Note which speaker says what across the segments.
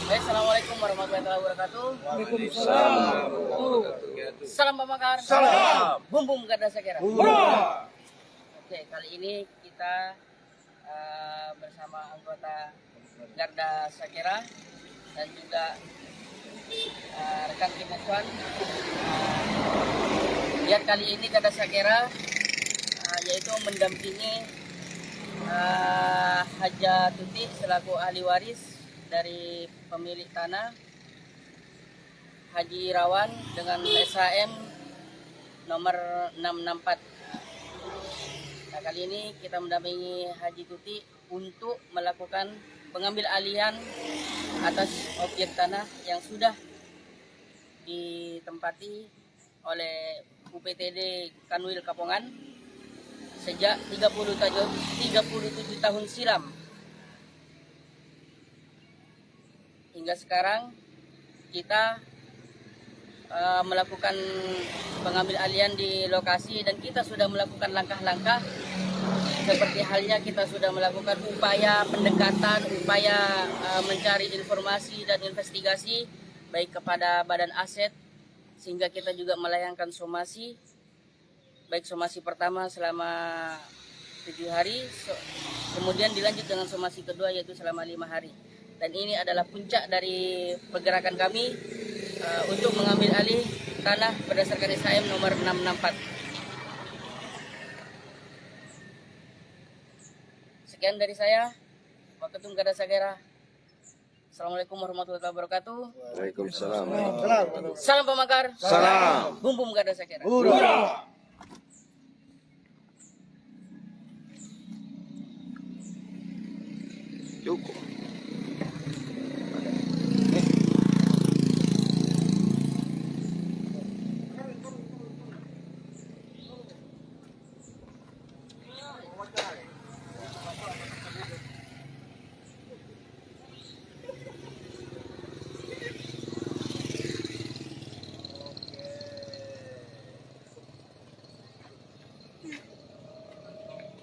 Speaker 1: Assalamualaikum warahmatullahi wabarakatuh.
Speaker 2: Waalaikumsalam.
Speaker 1: Salam pembakar.
Speaker 2: Salam.
Speaker 1: Bum bum Garda Sakera.
Speaker 2: Hurrah.
Speaker 1: Oke, kali ini kita bersama anggota Garda Sakera dan juga rekan tim Neswan. Lihat kali ini Garda Sakera yaitu mendampingi Haja Tuti selaku ahli waris dari pemilik tanah Haji Irawan dengan SHM nomor 664. Nah, kali ini kita mendampingi Haji Tuti untuk melakukan pengambil alihan atas objek tanah yang sudah ditempati oleh UPTD Kanwil Kapongan sejak 37 tahun silam. Hingga sekarang kita melakukan pengambil alihan di lokasi dan kita sudah melakukan langkah-langkah seperti halnya kita sudah melakukan upaya pendekatan, upaya mencari informasi dan investigasi baik kepada badan aset sehingga kita juga melayangkan somasi baik somasi pertama selama 7 hari kemudian dilanjut dengan somasi kedua yaitu selama 5 hari. Dan ini adalah puncak dari pergerakan kami untuk mengambil alih tanah berdasarkan SHM nomor 664. Sekian dari saya, Waketum Garda Sakera. Assalamualaikum warahmatullahi wabarakatuh.
Speaker 2: Waalaikumsalam.
Speaker 1: Salam pemakar.
Speaker 2: Salam.
Speaker 1: Bum bum Garda Sakera.
Speaker 2: Hurrah. Cukup.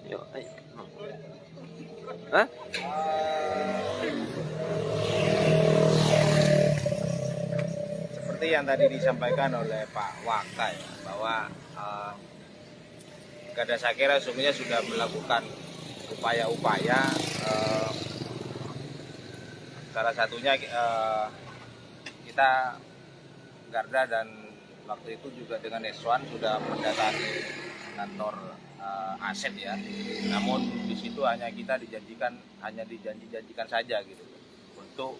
Speaker 2: Yuk, ayo. Hah?
Speaker 3: Seperti yang tadi disampaikan oleh Pak Waka ya, bahwa Garda Sakera sebenarnya sudah melakukan upaya-upaya, salah satunya kita Garda dan waktu itu juga dengan Neswan sudah mendatangi kantor aset ya, namun di situ hanya kita dijanjikan saja gitu untuk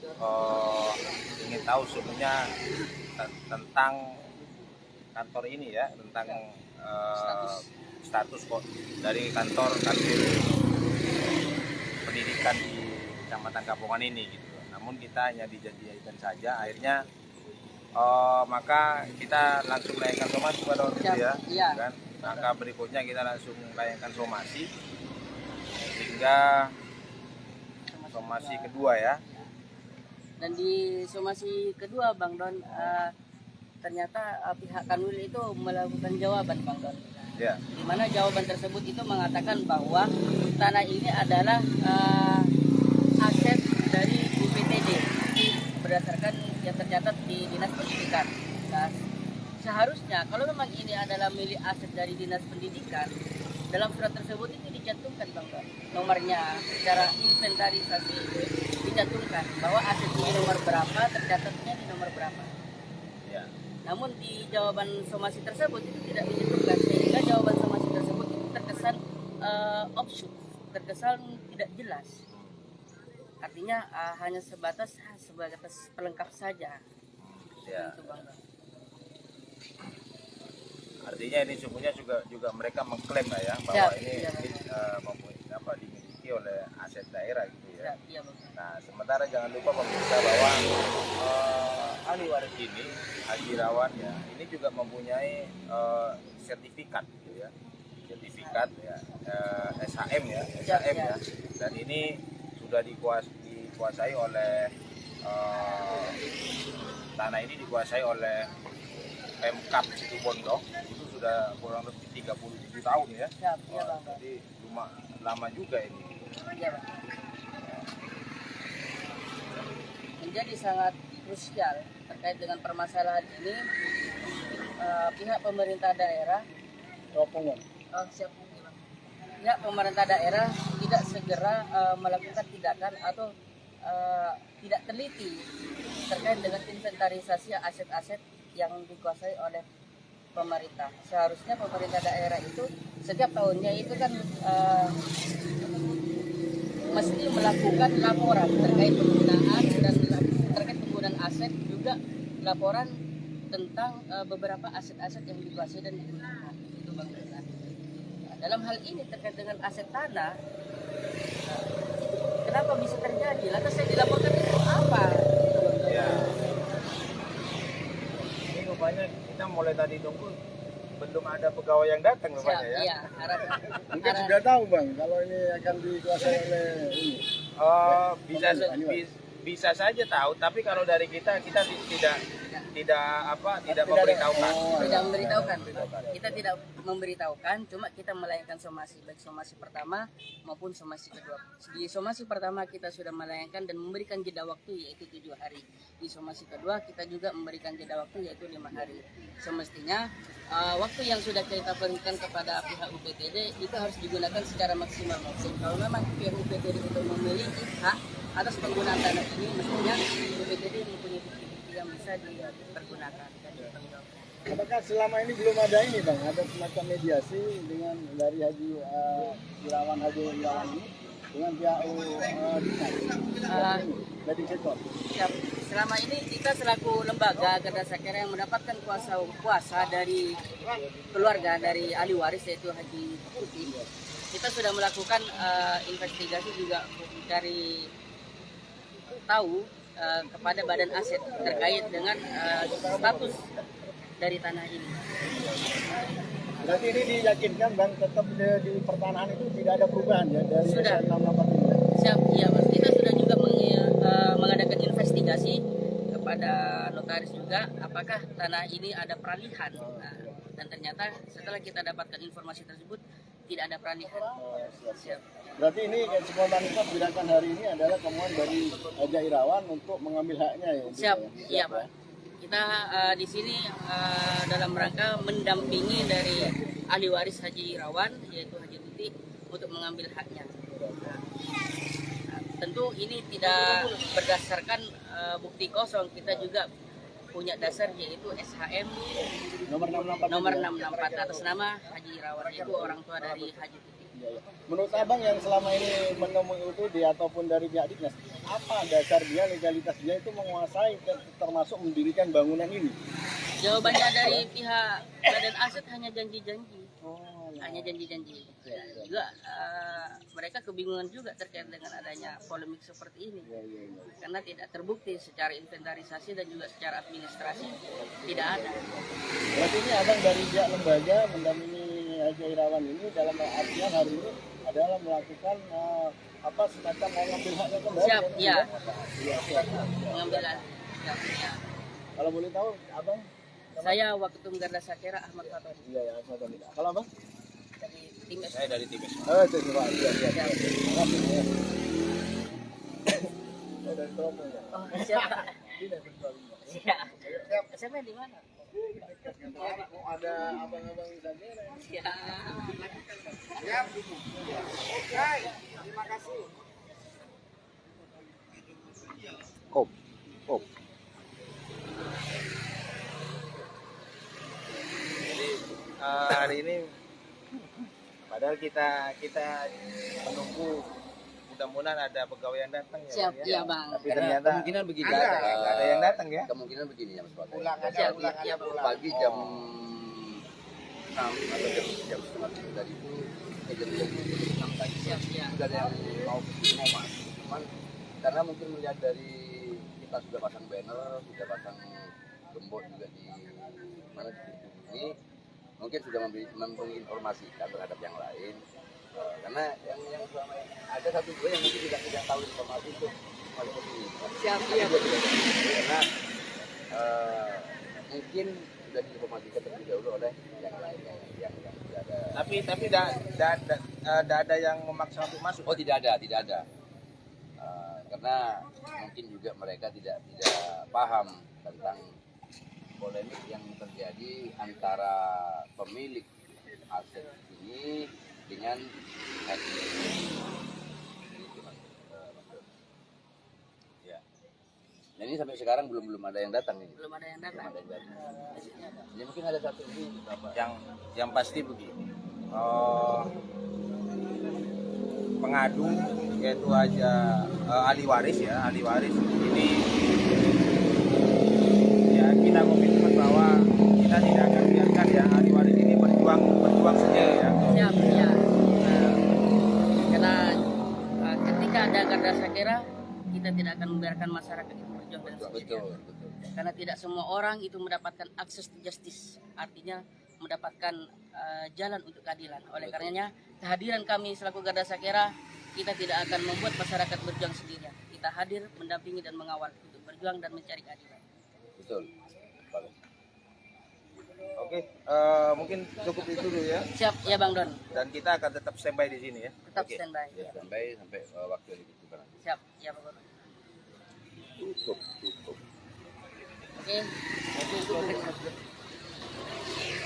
Speaker 3: ingin tahu sebenarnya tentang kantor ini ya, tentang status kok dari kantor pendidikan di Kecamatan Kapongan ini gitu. Namun kita hanya dijanjikan saja, akhirnya maka kita langsung melayangkan somasi pada waktu itu ya, kan? Maka berikutnya kita langsung melayangkan somasi sehingga somasi kedua ya.
Speaker 1: Dan di somasi kedua Bang Don ternyata pihak Kanwil itu melakukan jawaban Bang Don.
Speaker 3: Ya.
Speaker 1: Di mana jawaban tersebut itu mengatakan bahwa tanah ini adalah aset dari UPTD berdasarkan yang tercatat di Dinas Pendidikan. Nah, seharusnya kalau memang ini adalah milik aset dari Dinas Pendidikan, dalam surat tersebut itu dicantumkan Bang Don, nomornya secara inventarisasi dicantumkan bahwa aset ini nomor berapa, tercatatnya di nomor berapa.
Speaker 3: Ya.
Speaker 1: Namun di jawaban somasi tersebut itu tidak dicantumkan sehingga jawaban somasi tersebut itu terkesan offshoot, terkesan tidak jelas. Artinya hanya sebatas pelengkap saja.
Speaker 3: Ya.
Speaker 1: Itu Bang Don.
Speaker 3: Artinya ini sungguhnya juga mereka mengklaim lah ya bahwa
Speaker 1: Ya,
Speaker 3: dimiliki oleh aset daerah gitu ya.
Speaker 1: Iya, Bang.
Speaker 3: Nah, sementara jangan lupa pemirsa bahwa ahli waris ini, Haji Irawan ya, ini juga mempunyai sertifikat gitu ya. Sertifikat ya, SHM ya, SHM ya. Dan ini sudah dikuasai oleh tanah ini dikuasai oleh Pemkab Situbondo. Itu sudah kurang lebih 37 tahun ya.
Speaker 1: Siap, iya Bang.
Speaker 3: Jadi lama juga ini.
Speaker 1: Iya Bang. Menjadi sangat krusial terkait dengan permasalahan ini, pihak pemerintah daerah siap. Pihak pemerintah daerah tidak segera melakukan tindakan atau tidak teliti terkait dengan inventarisasi aset-aset yang dikuasai oleh pemerintah. Seharusnya pemerintah daerah itu setiap tahunnya itu kan mesti melakukan laporan terkait penggunaan dan terkait penggunaan aset, juga laporan tentang beberapa aset-aset yang dikuasai dan digunakan. Itu Bang Reza. Nah, dalam hal ini terkait dengan aset tanah, kenapa bisa terjadi? Lantas saya dilaporkan itu apa?
Speaker 3: Ya. Ini rupanya kita mulai tadi tunggu belum ada pegawai yang datang rupanya ya.
Speaker 1: Iya,
Speaker 4: Mungkin sudah tahu Bang kalau ini akan dikuasai oleh ini.
Speaker 3: Bisa saja tahu, tapi kalau dari kita tidak memberitahukan.
Speaker 1: Tidak memberitahukan. Kita tidak memberitahukan, cuma kita melayangkan somasi, baik somasi pertama maupun somasi kedua. Di somasi pertama kita sudah melayangkan dan memberikan jeda waktu yaitu 7 hari. Di somasi kedua kita juga memberikan jeda waktu yaitu 5 hari. Semestinya waktu yang sudah kita berikan kepada pihak UPTD itu harus digunakan secara maksimal. Kalau memang pihak UPTD itu memiliki hak atas penggunaan tanah ini, mestinya UPTD mempunyai bukti-bukti yang bisa dipergunakan.
Speaker 4: Apakah selama ini belum ada ini Bang, ada semacam mediasi dengan dari Haji Irawan ini dengan pihak dinas wedding sektor?
Speaker 1: Selama ini kita selaku lembaga Garda Sakera yang mendapatkan kuasa dari keluarga dari ahli waris yaitu Haji Putih, kita sudah melakukan investigasi juga dari tahu kepada badan aset terkait dengan status dari tanah ini.
Speaker 4: Berarti ini diyakinkan Bang tetap di pertanahan itu tidak ada perubahan ya dari
Speaker 1: Sudah.
Speaker 4: 684 ini ya?
Speaker 1: Siap, iya Mas. Kita sudah juga mengadakan investigasi kepada notaris juga apakah tanah ini ada peralihan. Nah, dan ternyata setelah kita dapatkan informasi tersebut tidak ada peralihan. Siap.
Speaker 4: Berarti ini spontanitas gerakan hari ini adalah kemauan dari Haji Irawan untuk mengambil haknya ya?
Speaker 1: Siap, iya Pak. Kita di sini dalam rangka mendampingi dari ahli waris Haji Irawan yaitu Haji Putih untuk mengambil haknya. Nah, tentu ini tidak berdasarkan bukti kosong, kita juga punya dasar yaitu SHM
Speaker 4: Nomor 664.
Speaker 1: nomor 664 atas nama Haji Irawan, yaitu orang tua dari Haji Putih.
Speaker 4: Menurut Abang yang selama ini menemui UPD ataupun dari pihak dinas, apa dasar dia, legalitas dia itu menguasai termasuk mendirikan bangunan ini?
Speaker 1: Jawabannya dari pihak badan aset hanya janji-janji. Hanya janji-janji. Juga mereka kebingungan juga terkait dengan adanya polemik seperti ini. Karena tidak terbukti secara inventarisasi dan juga secara administrasi tidak ada.
Speaker 4: Berarti ini Abang dari pihak lembaga mendampingi Haji Irawan ini dalam artian hari ini adalah melakukan semacam mengambil haknya kembali.
Speaker 1: Siap, iya.
Speaker 4: Siap.
Speaker 1: Mengambil siap, iya.
Speaker 4: Kalau boleh tahu Abang?
Speaker 1: Saya Waketum Garda Sakera Ahmad Fatoni.
Speaker 4: Iya, Ahmad Fatoni. Kalau Abang?
Speaker 1: Dari tim
Speaker 3: Saya dari tim S.
Speaker 4: Oh, itu Pak. Iya. Terima kasih. Ya. Oh, dari Bromo ya.
Speaker 1: Oh, siap.
Speaker 4: Tidak betul.
Speaker 1: Siap. SMP di mana?
Speaker 4: Oh, ada abang-abang saja.
Speaker 1: Siap.
Speaker 4: Oke, terima kasih.
Speaker 2: Op.
Speaker 3: Jadi hari ini padahal kita menunggu mudah-mudahan ada pegawai yang datang ya.
Speaker 1: Siap,
Speaker 3: ya.
Speaker 1: iya Bang.
Speaker 3: Tapi ternyata
Speaker 2: Kemungkinan begini.
Speaker 3: nggak ada yang datang ya.
Speaker 2: Kemungkinan begini ya Mas Pak.
Speaker 1: Siap, iya Bang.
Speaker 2: Pagi jam 6 atau jam setengah 7 tadi itu jam 6 tadi
Speaker 1: Siap, iya.
Speaker 2: sudah ada yang mau Mas. Cuman karena mungkin melihat dari kita kita sudah pasang banner, sudah pasang gembok juga di mana di pintu ini, mungkin sudah memberi informasi terhadap yang lain. Karena yang selama ini ada satu dua yang mungkin tidak tahu informasi itu wali ini.
Speaker 1: Siap, iya.
Speaker 2: Karena mungkin sudah diinformasikan terlebih dahulu oleh yang lainnya yang tidak ada.
Speaker 3: Tapi tidak ada yang memaksa untuk masuk.
Speaker 2: Oh, tidak ada. Karena mungkin juga mereka tidak paham tentang polemik yang terjadi antara pemilik aset ini dengan ya. Dan ini sampai sekarang belum ada yang datang ini.
Speaker 1: Belum ada yang datang.
Speaker 2: Jadi mungkin ada satu ini
Speaker 3: Yang pasti begini. Pengadu yaitu aja ahli waris ini ya kita komitmen bahwa kita tidak akan biarkan ya ahli waris ini berjuang sendiri ya.
Speaker 1: Siap, ya. Karena ketika ada Garda Sakera, kita tidak akan membiarkan masyarakat itu berjuang dengan sendirian.
Speaker 2: betul.
Speaker 1: Karena tidak semua orang itu mendapatkan akses to justice, artinya mendapatkan jalan untuk keadilan. Oleh karenanya, kehadiran kami selaku Garda Sakera, kita tidak akan membuat masyarakat berjuang sendirian. Kita hadir, mendampingi dan mengawal untuk berjuang dan mencari keadilan.
Speaker 2: Betul.
Speaker 3: Oke, mungkin cukup itu dulu ya.
Speaker 1: Siap, ya Bang Don.
Speaker 3: Dan kita akan tetap standby di sini ya.
Speaker 1: Tetap
Speaker 3: Oke.
Speaker 1: standby.
Speaker 2: Ya, sampai waktu yang ditentukan nanti.
Speaker 1: Siap, ya Bang Don.
Speaker 2: Tutup.
Speaker 1: Oke.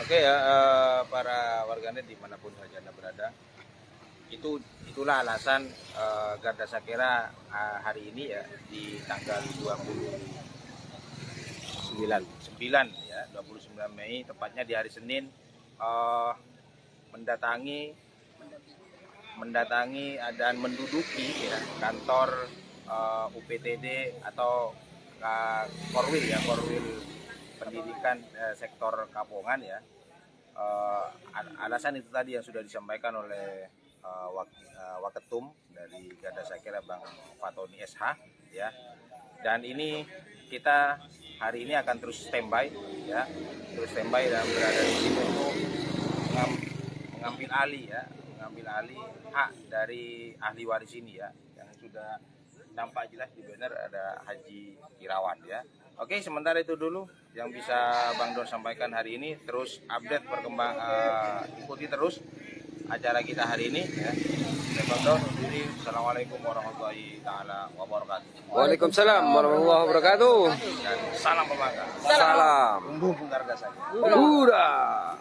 Speaker 3: Oke ya, para warganet dimanapun saja Anda berada, itulah alasan Garda Sakera hari ini ya di tanggal 29 Mei, tepatnya di hari Senin, mendatangi dan menduduki ya, kantor UPTD atau Korwil pendidikan sektor Kapongan ya. Alasan itu tadi yang sudah disampaikan oleh Waketum dari Garda Sakera Bang Fatoni SH ya. Dan ini kita hari ini akan terus standby ya, dan berada di sini untuk mengambil alih hak dari ahli waris ini ya, yang sudah nampak jelas di banner ada Haji Irawan ya. Oke, sementara itu dulu yang bisa Bang Don sampaikan hari ini. Terus update ikuti terus acara kita hari ini ya. Saya Bang Don, Assalamualaikum warahmatullahi taala wabarakatuh.
Speaker 5: Waalaikumsalam warahmatullahi wabarakatuh.
Speaker 3: Dan salam pemangga.
Speaker 5: Salam.
Speaker 3: Tumbuh Garda Sakera.
Speaker 5: Udah.